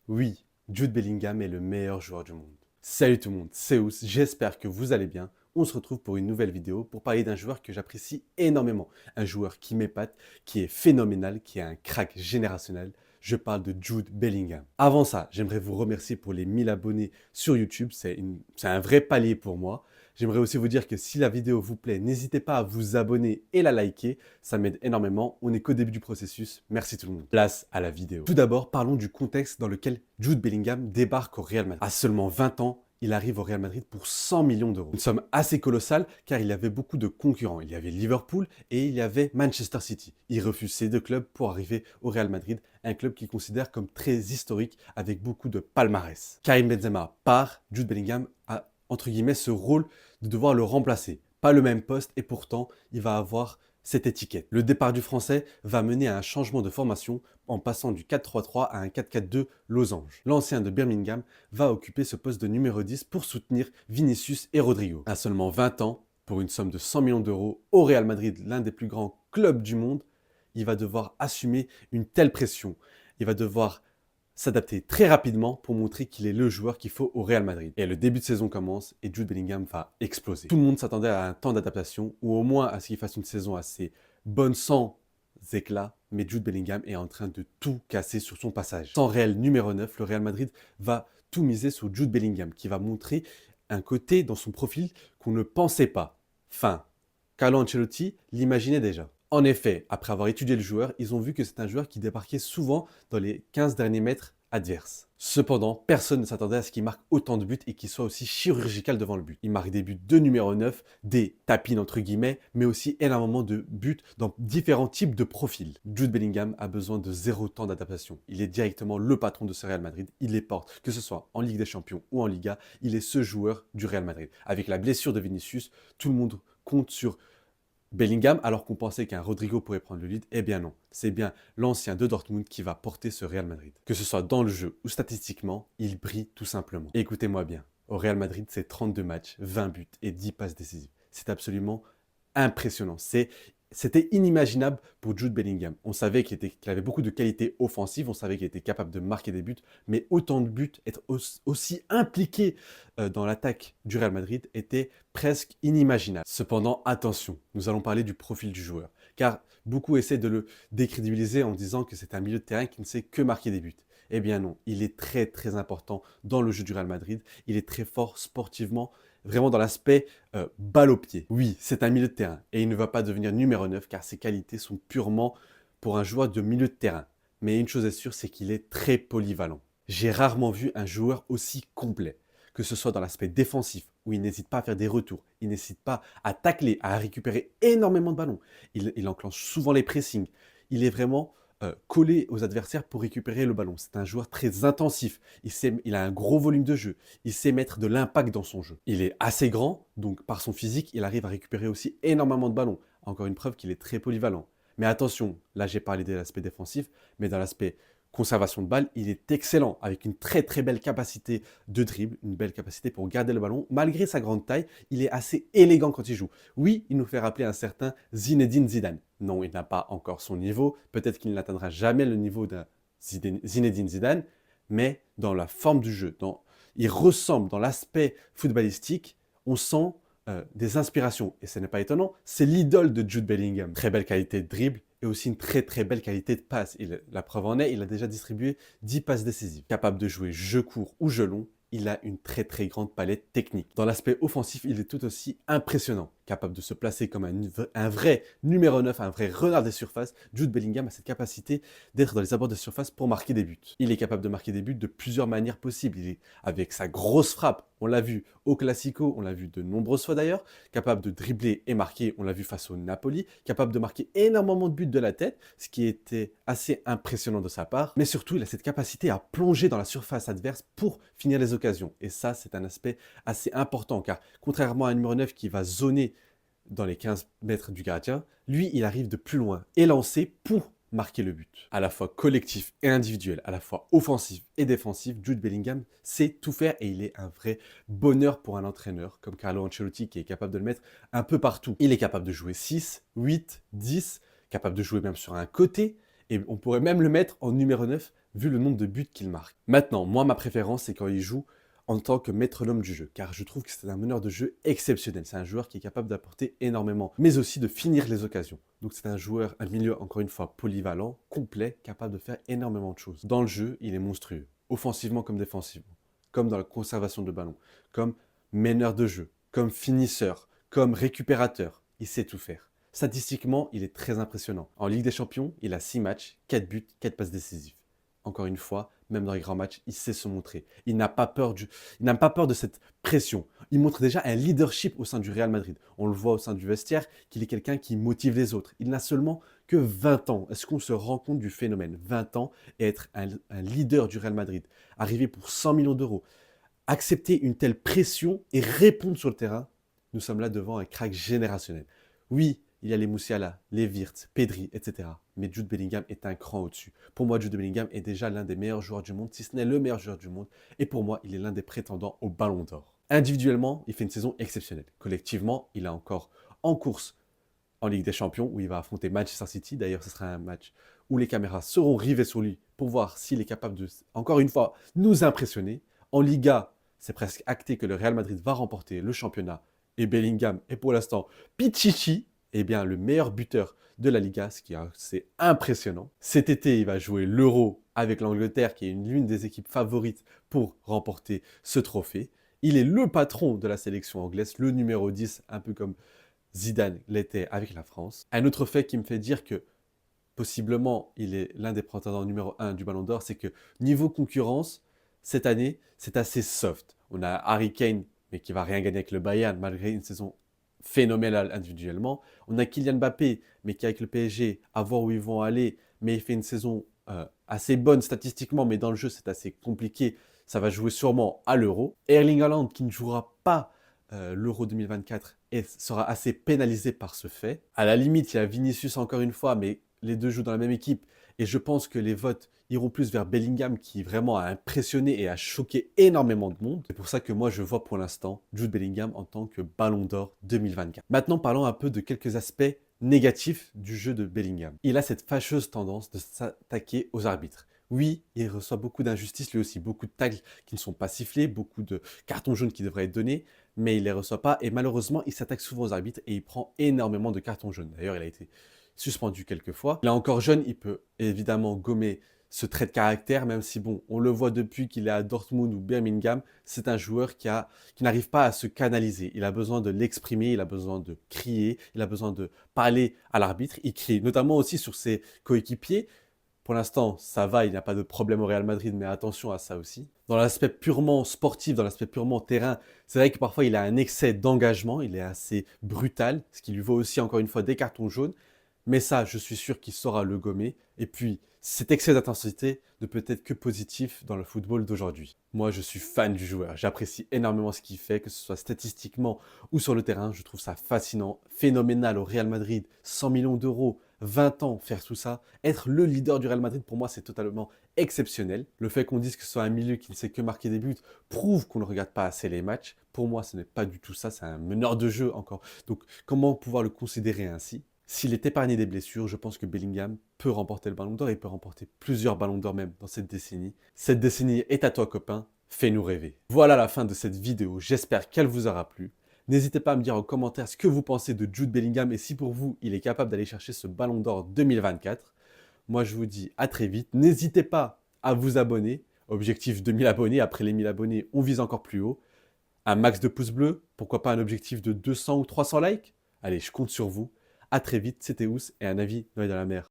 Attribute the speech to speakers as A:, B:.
A: Oui, Jude Bellingham est le meilleur joueur du monde. Salut tout le monde, c'est Ous, j'espère que vous allez bien. On se retrouve pour une nouvelle vidéo pour parler d'un joueur que j'apprécie énormément. Un joueur qui m'épate, qui est phénoménal, qui est un crack générationnel. Je parle de Jude Bellingham. Avant ça, j'aimerais vous remercier pour les 1000 abonnés sur YouTube. C'est un vrai palier pour moi. J'aimerais aussi vous dire que si la vidéo vous plaît, n'hésitez pas à vous abonner et la liker. Ça m'aide énormément. On n'est qu'au début du processus. Merci tout le monde. Place à la vidéo. Tout d'abord, parlons du contexte dans lequel Jude Bellingham débarque au Real Madrid. À seulement 20 ans, il arrive au Real Madrid pour 100 millions d'euros. Une somme assez colossale car il y avait beaucoup de concurrents. Il y avait Liverpool et il y avait Manchester City. Il refuse ces deux clubs pour arriver au Real Madrid, un club qu'il considère comme très historique avec beaucoup de palmarès. Karim Benzema part, Jude Bellingham a entre guillemets ce rôle de devoir le remplacer. Pas le même poste et pourtant il va avoir cette étiquette. Le départ du Français va mener à un changement de formation en passant du 4-3-3 à un 4-4-2 losange. L'ancien de Birmingham va occuper ce poste de numéro 10 pour soutenir Vinicius et Rodrigo. À seulement 20 ans, pour une somme de 100 millions d'euros au Real Madrid, l'un des plus grands clubs du monde, il va devoir assumer une telle pression. Il va devoir s'adapter très rapidement pour montrer qu'il est le joueur qu'il faut au Real Madrid. Et le début de saison commence et Jude Bellingham va exploser. Tout le monde s'attendait à un temps d'adaptation ou au moins à ce qu'il fasse une saison assez bonne sans éclat, mais Jude Bellingham est en train de tout casser sur son passage. Sans réel numéro 9, le Real Madrid va tout miser sur Jude Bellingham qui va montrer un côté dans son profil qu'on ne pensait pas. Fin. Carlo Ancelotti l'imaginait déjà. En effet, après avoir étudié le joueur, ils ont vu que c'est un joueur qui débarquait souvent dans les 15 derniers mètres adverses. Cependant, personne ne s'attendait à ce qu'il marque autant de buts et qu'il soit aussi chirurgical devant le but. Il marque des buts de numéro 9, des tapines entre guillemets, mais aussi énormément de buts dans différents types de profils. Jude Bellingham a besoin de zéro temps d'adaptation. Il est directement le patron de ce Real Madrid. Il les porte, que ce soit en Ligue des Champions ou en Liga. Il est ce joueur du Real Madrid. Avec la blessure de Vinicius, tout le monde compte sur Bellingham, alors qu'on pensait qu'un Rodrigo pourrait prendre le lead, eh bien non. C'est bien l'ancien de Dortmund qui va porter ce Real Madrid. Que ce soit dans le jeu ou statistiquement, il brille tout simplement. Et écoutez-moi bien, au Real Madrid, c'est 32 matchs, 20 buts et 10 passes décisives. C'est absolument impressionnant. C'était inimaginable pour Jude Bellingham. On savait qu'il avait beaucoup de qualités offensives, on savait qu'il était capable de marquer des buts, mais autant de buts, être aussi impliqué dans l'attaque du Real Madrid était presque inimaginable. Cependant, attention, nous allons parler du profil du joueur, car beaucoup essaient de le décrédibiliser en disant que c'est un milieu de terrain qui ne sait que marquer des buts. Eh bien non, il est très très important dans le jeu du Real Madrid, il est très fort sportivement, vraiment dans l'aspect balle au pied. Oui, c'est un milieu de terrain et il ne va pas devenir numéro 9 car ses qualités sont purement pour un joueur de milieu de terrain. Mais une chose est sûre, c'est qu'il est très polyvalent. J'ai rarement vu un joueur aussi complet, que ce soit dans l'aspect défensif, où il n'hésite pas à faire des retours, il n'hésite pas à tacler, à récupérer énormément de ballons. Il enclenche souvent les pressings. Il est vraiment collé aux adversaires pour récupérer le ballon. C'est un joueur très intensif. Il a un gros volume de jeu. Il sait mettre de l'impact dans son jeu. Il est assez grand, donc par son physique, il arrive à récupérer aussi énormément de ballons. Encore une preuve qu'il est très polyvalent. Mais attention, là j'ai parlé de l'aspect défensif, mais dans l'aspect conservation de balle, il est excellent, avec une très très belle capacité de dribble, une belle capacité pour garder le ballon. Malgré sa grande taille, il est assez élégant quand il joue. Oui, il nous fait rappeler un certain Zinedine Zidane. Non, il n'a pas encore son niveau, peut-être qu'il n'atteindra jamais le niveau d'un Zinedine Zidane, mais dans la forme du jeu, il ressemble dans l'aspect footballistique, on sent des inspirations. Et ce n'est pas étonnant, c'est l'idole de Jude Bellingham. Très belle qualité de dribble et aussi une très très belle qualité de passe. La preuve en est, il a déjà distribué 10 passes décisives. Capable de jouer jeu court ou jeu long, il a une très très grande palette technique. Dans l'aspect offensif, il est tout aussi impressionnant. Capable de se placer comme un vrai numéro 9, un vrai renard des surfaces, Jude Bellingham a cette capacité d'être dans les abords de surface pour marquer des buts. Il est capable de marquer des buts de plusieurs manières possibles. Il est avec sa grosse frappe, on l'a vu au Classico, on l'a vu de nombreuses fois d'ailleurs, capable de dribbler et marquer, on l'a vu face au Napoli, capable de marquer énormément de buts de la tête, ce qui était assez impressionnant de sa part, mais surtout il a cette capacité à plonger dans la surface adverse pour finir les occasions. Et ça, c'est un aspect assez important, car contrairement à un numéro 9 qui va zoner dans les 15 mètres du gardien, lui, il arrive de plus loin, élancé pour marquer le but. À la fois collectif et individuel, à la fois offensif et défensif, Jude Bellingham sait tout faire et il est un vrai bonheur pour un entraîneur comme Carlo Ancelotti qui est capable de le mettre un peu partout. Il est capable de jouer 6, 8, 10, capable de jouer même sur un côté et on pourrait même le mettre en numéro 9 vu le nombre de buts qu'il marque. Maintenant, moi, ma préférence, c'est quand il joue en tant que maître-l'homme du jeu, car je trouve que c'est un meneur de jeu exceptionnel. C'est un joueur qui est capable d'apporter énormément, mais aussi de finir les occasions. Donc c'est un joueur, un milieu, encore une fois, polyvalent, complet, capable de faire énormément de choses. Dans le jeu, il est monstrueux, offensivement comme défensivement, comme dans la conservation de ballon, comme meneur de jeu, comme finisseur, comme récupérateur. Il sait tout faire. Statistiquement, il est très impressionnant. En Ligue des Champions, il a 6 matchs, 4 buts, 4 passes décisives. Encore une fois, même dans les grands matchs, il sait se montrer. Il n'a pas peur de cette pression. Il montre déjà un leadership au sein du Real Madrid. On le voit au sein du vestiaire qu'il est quelqu'un qui motive les autres. Il n'a seulement que 20 ans. Est-ce qu'on se rend compte du phénomène? 20 ans et être un leader du Real Madrid, arriver pour 100 millions d'euros, accepter une telle pression et répondre sur le terrain, nous sommes là devant un crack générationnel. Oui, il y a les Musiala, les Wirtz, Pedri, etc. Mais Jude Bellingham est un cran au-dessus. Pour moi, Jude Bellingham est déjà l'un des meilleurs joueurs du monde, si ce n'est le meilleur joueur du monde. Et pour moi, il est l'un des prétendants au Ballon d'Or. Individuellement, il fait une saison exceptionnelle. Collectivement, il est encore en course en Ligue des Champions, où il va affronter Manchester City. D'ailleurs, ce sera un match où les caméras seront rivées sur lui pour voir s'il est capable de, encore une fois, nous impressionner. En Liga, c'est presque acté que le Real Madrid va remporter le championnat. Et Bellingham est pour l'instant Pichichi, eh bien, le meilleur buteur de la Liga, ce qui est assez impressionnant. Cet été, il va jouer l'Euro avec l'Angleterre, qui est l'une des équipes favorites pour remporter ce trophée. Il est le patron de la sélection anglaise, le numéro 10, un peu comme Zidane l'était avec la France. Un autre fait qui me fait dire que possiblement il est l'un des prétendants numéro 1 du Ballon d'Or, c'est que niveau concurrence, cette année, c'est assez soft. On a Harry Kane, mais qui va rien gagner avec le Bayern, malgré une saison phénoménale individuellement. On a Kylian Mbappé, mais qui avec le PSG, à voir où ils vont aller, mais il fait une saison assez bonne statistiquement, mais dans le jeu, c'est assez compliqué. Ça va jouer sûrement à l'Euro. Erling Haaland, qui ne jouera pas l'Euro 2024 et sera assez pénalisé par ce fait. À la limite, il y a Vinicius encore une fois, mais les deux jouent dans la même équipe. Et je pense que les votes iront plus vers Bellingham qui vraiment a impressionné et a choqué énormément de monde. C'est pour ça que moi je vois pour l'instant Jude Bellingham en tant que Ballon d'Or 2024. Maintenant parlons un peu de quelques aspects négatifs du jeu de Bellingham. Il a cette fâcheuse tendance de s'attaquer aux arbitres. Oui, il reçoit beaucoup d'injustices, lui aussi, beaucoup de tacles qui ne sont pas sifflés, beaucoup de cartons jaunes qui devraient être donnés, mais il ne les reçoit pas et malheureusement, il s'attaque souvent aux arbitres et il prend énormément de cartons jaunes. D'ailleurs, il a été suspendu quelques fois. Il est encore jeune, il peut évidemment gommer ce trait de caractère, même si bon, on le voit depuis qu'il est à Dortmund ou Birmingham, c'est un joueur qui n'arrive pas à se canaliser. Il a besoin de l'exprimer, il a besoin de crier, il a besoin de parler à l'arbitre. Il crie notamment aussi sur ses coéquipiers. Pour l'instant, ça va, il n'y a pas de problème au Real Madrid, mais attention à ça aussi. Dans l'aspect purement sportif, dans l'aspect purement terrain, c'est vrai que parfois il a un excès d'engagement, il est assez brutal, ce qui lui vaut aussi encore une fois des cartons jaunes. Mais ça, je suis sûr qu'il saura le gommer. Et puis, cet excès d'intensité ne peut être que positif dans le football d'aujourd'hui. Moi, je suis fan du joueur. J'apprécie énormément ce qu'il fait, que ce soit statistiquement ou sur le terrain. Je trouve ça fascinant, phénoménal au Real Madrid. 100 millions d'euros, 20 ans, faire tout ça. Être le leader du Real Madrid, pour moi, c'est totalement exceptionnel. Le fait qu'on dise que ce soit un milieu qui ne sait que marquer des buts prouve qu'on ne regarde pas assez les matchs. Pour moi, ce n'est pas du tout ça. C'est un meneur de jeu encore. Donc, comment pouvoir le considérer ainsi? S'il est épargné des blessures, je pense que Bellingham peut remporter le Ballon d'Or et peut remporter plusieurs Ballons d'Or même dans cette décennie. Cette décennie est à toi, copain. Fais-nous rêver. Voilà la fin de cette vidéo. J'espère qu'elle vous aura plu. N'hésitez pas à me dire en commentaire ce que vous pensez de Jude Bellingham et si pour vous, il est capable d'aller chercher ce Ballon d'Or 2024. Moi, je vous dis à très vite. N'hésitez pas à vous abonner. Objectif 2000 abonnés. Après les 1000 abonnés, on vise encore plus haut. Un max de pouces bleus. Pourquoi pas un objectif de 200 ou 300 likes? Allez, je compte sur vous. À très vite, c'était Ous et un avis noyé dans la mer.